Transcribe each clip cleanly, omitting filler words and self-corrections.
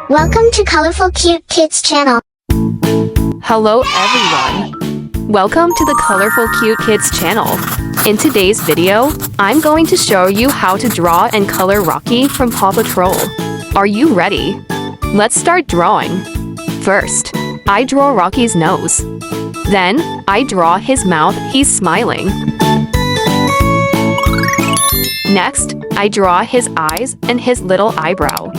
Welcome to Colorful Cute Kids channel. Hello everyone! Welcome to the Colorful Cute Kids channel. In today's video, I'm going to show you how to draw and color Rocky from Paw Patrol. Are you ready? Let's start drawing. First, I draw Rocky's nose. Then, I draw his mouth, he's smiling. Next, I draw his eyes and his little eyebrow.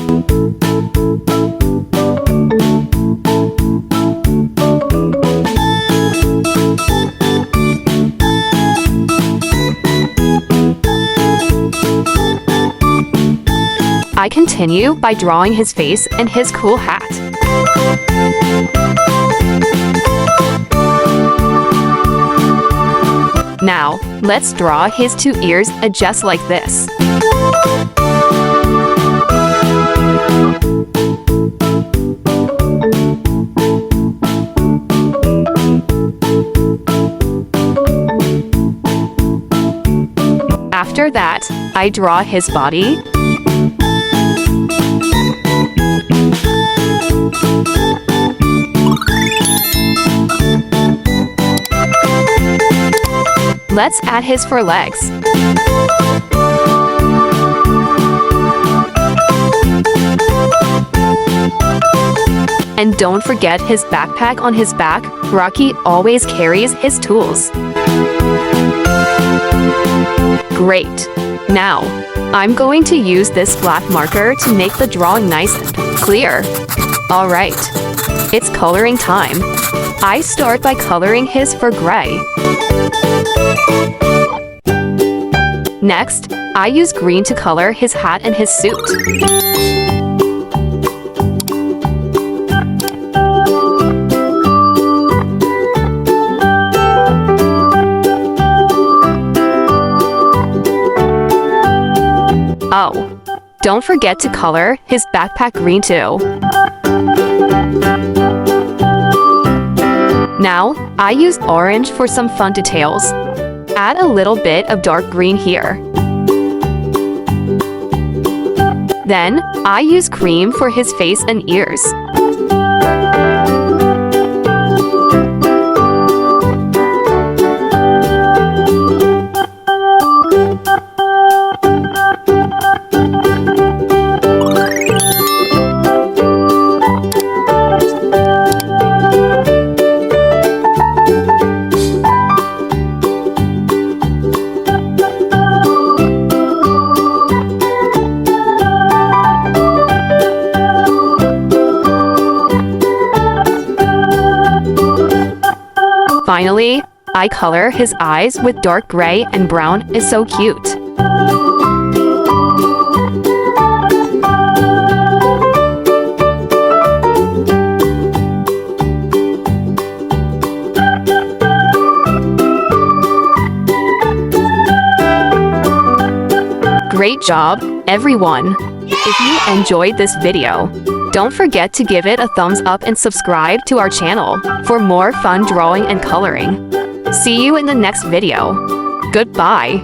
I continue by drawing his face and his cool hat. Now, let's draw his two ears just like this. After that, I draw his body. Let's add his forelegs. And don't forget his backpack on his back. Rocky always carries his tools. Great! Now, I'm going to use this black marker to make the drawing nice and clear. Alright, it's coloring time. I start by coloring his fur gray. Next, I use green to color his hat and his suit. Oh, don't forget to color his backpack green too. Now, I use orange for some fun details. Add a little bit of dark green here. Then, I use cream for his face and ears. Finally, I color his eyes with dark gray and brown. Is so cute. Great job, everyone! If you enjoyed this video, don't forget to give it a thumbs up and subscribe to our channel for more fun drawing and coloring. See you in the next video. Goodbye!